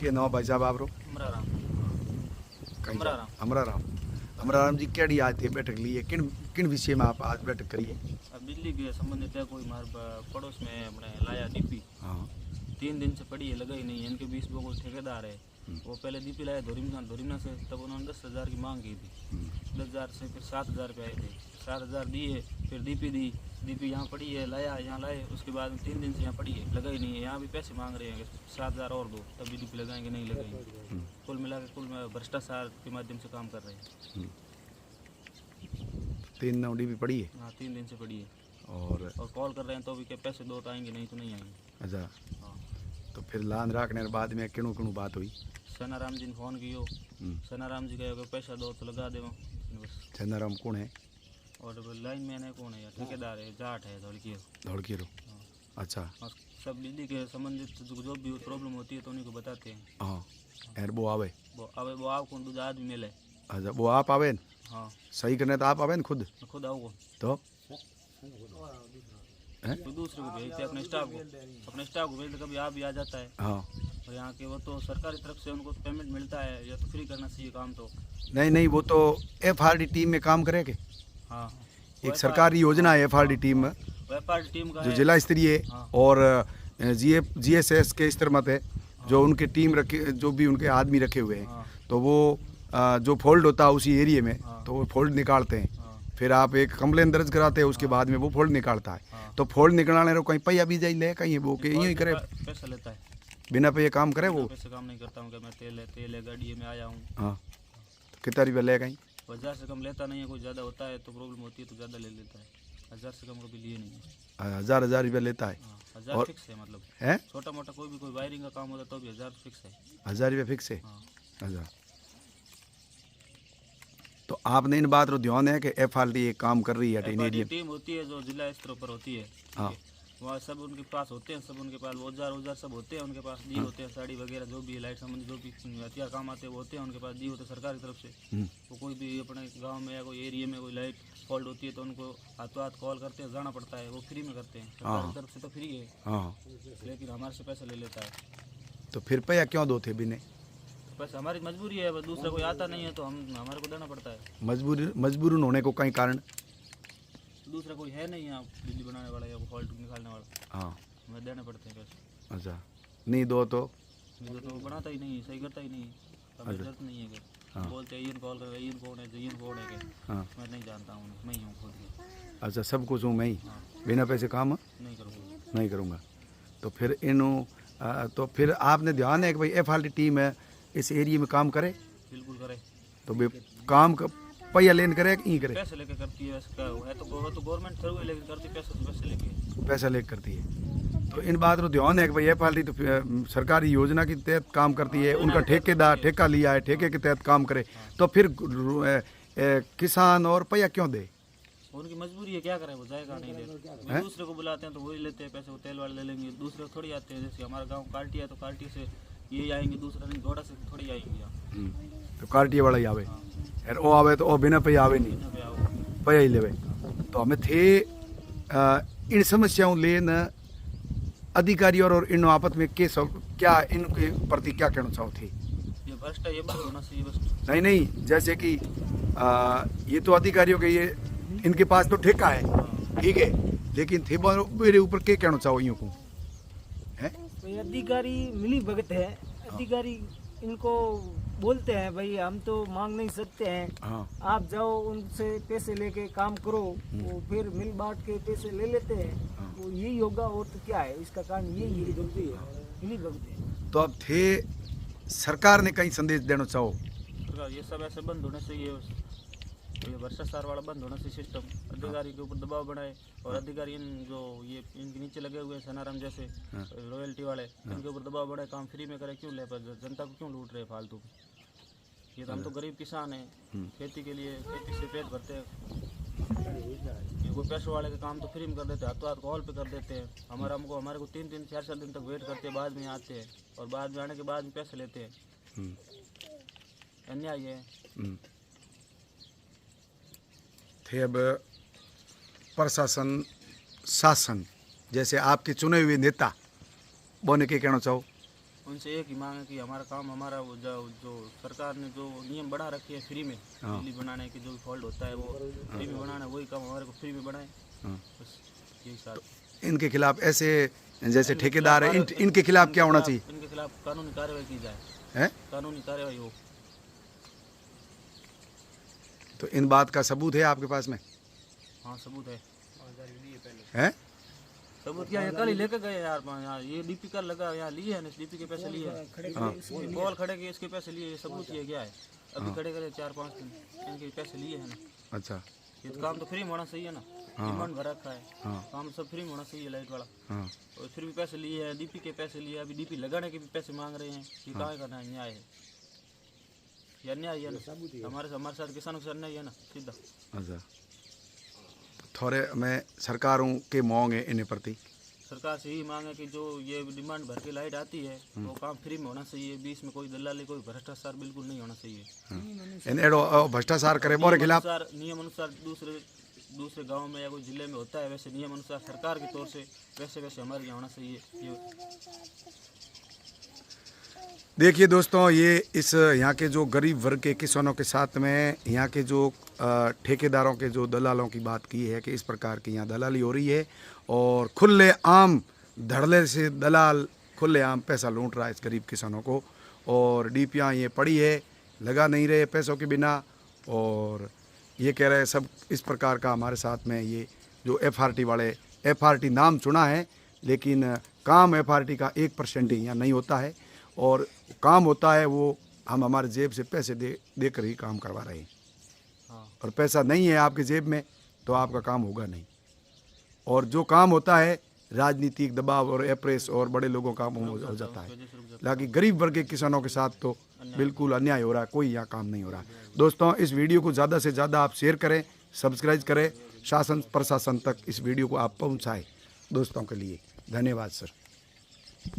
के नाम भाई साहब आपरो अमराराम कहीं अमराराम। अमराराम अमराराम जी केड़ी आज थे बैठक ली है किन किन विषय में आप आज बैठक करिए? अब बिजली के संबंधित है कोई हमारे पड़ोस में अपने लाया डीपी हाँ 3 दिन से पड़ी है, लगाई नहीं है। इनके 20 लोगों ठेकेदार है, वो पहले डीपी लाया धोरीमना से, तब उन्होंने 10,000 की मांग की थी। 10,000 से फिर 7,000 रुपये आए थे, 7,000 दिए, फिर डीपी यहाँ पड़ी है, लाया यहाँ लाए, उसके बाद 3 दिन से यहाँ पड़ी है, लगाई नहीं है। यहाँ भी पैसे मांग रहे हैं 7,000 और दो तब भी डीपी लगाएंगे, नहीं लगाएंगे। कुल मिला के कुल में भ्रष्टाचार के माध्यम से काम कर रहे हैं। 3 नौडी भी पड़ी है हाँ 3 दिन से पड़ी है और कॉल कर रहे हैं तो भी क्या पैसे दो तो आएंगे, नहीं तो नहीं आएंगे। अच्छा हाँ तो फिर लान रखने के बाद में किणु किणु बात हुई? सनाराम जी ने फोन कियो, सनाराम जी कहे पैसा दो तो लगा दे बस। चंदाराम कौन है? और लाइन मैन है कौन है यार, ठेकेदार है, जाट है, धड़की रो। अच्छा और सब बिजली के संबंधित जो भी प्रॉब्लम होती है तो उन्हीं को बताते हैं। हाँ यार वो आवे वो आओ कौन दूसरा आदमी मिले। अच्छा वो आप आवे न? हाँ सही करने तो आप आवे न खुद आओ तो तो दूसरे को भेजते अपने स्टाफ को भेजते, कभी आप भी आ जाता है। हाँ और यहाँ के वो तो सरकारी तरफ से उनको पेमेंट मिलता है, या तो फ्री करना चाहिए काम तो। नहीं वो तो FRD टीम में काम करे के? हाँ एक सरकारी योजना है FRD टीम में व्यापार टीम का जो जिला स्तरीय है और GSS के स्तर मत है, जो उनके टीम रखे, जो भी उनके आदमी रखे हुए हैं, तो वो जो फोल्ड होता है उसी एरिया में तो वो फोल्ड निकालते हैं। फिर आप एक कंप्लेन दर्ज कराते हैं, उसके बाद में वो फोल्ड निकालता है। तो फोल्ड निकालने को कहीं पैया भी जाई ले, कहीं वो के यूं ही करे, पैसा लेता है, बिना पैसे काम करे वो। पैसे काम नहीं करता हूँ, मैं तेल है गाड़ी में आया हूँ। हाँ तो कितना रुपया ले कहीं? 1000 से कम लेता नहीं है, कोई ज़्यादा होता है तो प्रॉब्लम होती है तो ज़्यादा ले लेता है। 1000 से कम कभी लिए नहीं है। 1000 रुपया लेता है? 1000 फिक्स है, मतलब है छोटा मोटा कोई वायरिंग का काम होता है तो भी 1000 फिक्स है। 1000 रुपया फिक्स है? हाँ। अच्छा तो आपने इन बात को ध्यान है कि FRD एक काम कर रही है? टीम होती है जो जिला स्तर पर होती है। हाँ वहाँ सब उनके पास होते हैं, सब उनके पास औजार सब होते हैं, उनके पास दी होते हैं, साड़ी वगैरह जो भी लाइट संबंधी जो भी हथियार काम आते हैं वो होते हैं उनके पास, दी होते हैं सरकार की तरफ से। तो कोई भी अपने गांव में या कोई एरिया में कोई लाइट फॉल्ट होती है तो उनको हाथों हाथ कॉल करते हैं, जाना पड़ता है, वो फ्री में करते हैं। सरकार की तरफ से तो फ्री है, हाँ लेकिन हमारे से पैसा ले लेता है। तो फिर पैसा क्यों दो थे बिने? बस हमारी मजबूरी है, बस दूसरा कोई आता नहीं है तो हमारे को देना पड़ता है। मजबूरन होने को कहीं कारण? दूसरा कोई है नहीं यहाँ बिजली बनाने वाला या फॉल्ट निकालने वाला। हाँ हमें देने पड़ते हैं पैसे। अच्छा नहीं दो तो वो बनाता ही नहीं, सही करता ही नहीं, हमें जरूरत नहीं है कि बोलते हैं कॉल कर रहे हैं, कौन है के हाँ मैं नहीं जानता हूँ, मैं ही हूँ खुद ही। अच्छा सब कुछ हूँ मैं ही, बिना पैसे काम नहीं करूँगा। तो फिर तो फिर आपने ध्यान है कि भाई FRD टीम है इस एरिया में काम करे? बिल्कुल करे। तो भाई काम पैसा लेन करे कि करे? पैसे लेके करती है, वैसे क्या है तो गवर्नमेंट थ्रू है, लेकिन करती पैसा लेकर करती है। तो इन बात को ध्यान है कि भाई FRD तो सरकारी योजना के तहत काम करती है, उनका ठेका लिया है, ठेके के तहत काम करे, तो फिर किसान और पैसा क्यों दे? उनकी मजबूरी है, क्या करें, वो जाएगा नहीं दे। दूसरे को बुलाते हैं तो वही लेते हैं पैसे, वो तेल वाले ले लेंगे, दूसरे को थोड़ी आते हैं। जैसे हमारा गांव कार्टी है तो कार्टी से ये आएंगे, दूसरा नहीं घोड़ा से थोड़ी आएंगे। तो कार्टी वाला ही आवे यार, वो आवे तो वो बिना पैसे आवे नहीं, पैसा ही लेवे। तो हमें थे इन समस्याओं लेन अधिकारी और इन आपस में क्या इनके प्रति क्या कहना चाहो थे? ये भ्रष्ट है, ये बंद होना चाहिए बस। नहीं जैसे कि ये तो अधिकारियों के ये इनके पास तो ठेका है, ठीक है, लेकिन थे मेरे ऊपर क्या कहना चाहो यूँ को? अधिकारी मिली भगत है, अधिकारी इनको बोलते हैं भाई हम तो मांग नहीं सकते हैं, आप जाओ उनसे पैसे लेके काम करो, वो फिर मिल बांट के पैसे ले लेते हैं। वो यही होगा और तो क्या है, इसका कारण यही है, मिली भगत है। तो अब थे सरकार ने कहीं संदेश देना चाहो? ये सब ऐसे बंद होना चाहिए, ये भ्रष्टाचार वाला बंद होना चाहिए सिस्टम। अधिकारी के ऊपर दबाव बनाए और अधिकारी जो ये इनके नीचे लगे हुए हैं सनाराम जैसे रॉयल्टी वाले, इनके ऊपर दबाव बढ़ाए, काम फ्री में करे, क्यों ले पर जनता को क्यों लूट रहे फालतू? ये तो हम तो गरीब किसान हैं, खेती के लिए खेती से पेट भरते हैं। ये कोई पैसों वाले का काम तो फ्री में कर देते हैं, हाथों हाथ कॉल पे कर देते हैं। हमारे को 3-3 4-4 दिन तक वेट करते हैं, बाद में आते हैं और बाद में आने के बाद पैसे लेते हैं। अन्याय है। थे अब प्रशासन शासन जैसे आपके चुने हुए नेता बोने के कहना चाहो? उनसे एक ही मांग है कि हमारा काम, हमारा वो जो सरकार ने जो नियम बढ़ा रखे हैं फ्री में बिजली बनाने के, जो भी फॉल्ट होता है वो फ्री में बनाना, वही काम हमारे को फ्री में बनाए, बस यही साथ। इनके खिलाफ ऐसे जैसे ठेकेदार है, इनके खिलाफ क्या होना चाहिए? इनके खिलाफ कानूनी कार्रवाई की जाए, है? कानूनी कार्रवाई हो। तो इन बात का सबूत है आपके पास में? हाँ सबूत है। सबूत क्या है, कल ही लेके गए यार यहाँ, ये डीपी का लगा यहाँ लिए है, डीपी के पैसे लिए हैं, बॉल खड़े के इसके पैसे लिए, सबूत ये क्या है, अभी खड़े करे 4-5 दिन, इनके पैसे लिए है ना। अच्छा, ये तो काम तो फ्री में होना चाहिए ना, डिमांड भर रखा है, काम सब फ्री में होना चाहिए लाइट वाला, और फिर भी पैसे लिए हैं, डीपी के पैसे लिए, अभी डीपी लगाने के भी पैसे मांग रहे हैं, ये कहाँ करना है, न्याय है, ये अन्याय है ना, हमारे साथ किसानों के साथ अन्याय है ना सीधा। अच्छा, थोड़े मैं सरकारों के मांग है इन्हें प्रति? सरकार से यही मांग है कि जो ये डिमांड भर के लाइट आती है वो काम फ्री में होना चाहिए, बीच में कोई दलाली, कोई भ्रष्टाचार बिल्कुल नहीं होना चाहिए। एडो भ्रष्टाचार करे मोरे खिलाफ नियम अनुसार दूसरे गांव में या कोई जिले में होता है, वैसे नियम अनुसार सरकार की तौर से वैसे हमारे यहाँ होना चाहिए। ये देखिए दोस्तों, ये इस यहाँ के जो गरीब वर्ग के किसानों के साथ में यहाँ के जो ठेकेदारों के जो दलालों की बात की है कि इस प्रकार की यहाँ दलाली हो रही है और खुले आम धड़ल्ले से दलाल खुले आम पैसा लूट रहा है इस गरीब किसानों को, और डीपियाँ ये पड़ी है, लगा नहीं रहे पैसों के बिना, और ये कह रहे हैं सब इस प्रकार का हमारे साथ में ये जो FRT वाले, FRT नाम सुना है लेकिन काम FRT का 1% ही यहाँ नहीं होता है, और काम होता है वो हम हमारे जेब से पैसे देकर ही काम करवा रहे हैं। और पैसा नहीं है आपके जेब में तो आपका काम होगा नहीं, और जो काम होता है राजनीतिक दबाव और एप्रेस और बड़े लोगों का हो जाता है, लेकिन गरीब वर्ग के किसानों के साथ तो बिल्कुल अन्याय हो रहा है, कोई यहाँ काम नहीं हो रहा है। दोस्तों, इस वीडियो को ज़्यादा से ज़्यादा आप शेयर करें, सब्सक्राइब करें, शासन प्रशासन तक इस वीडियो को आप पहुँचाएँ दोस्तों के लिए। धन्यवाद सर।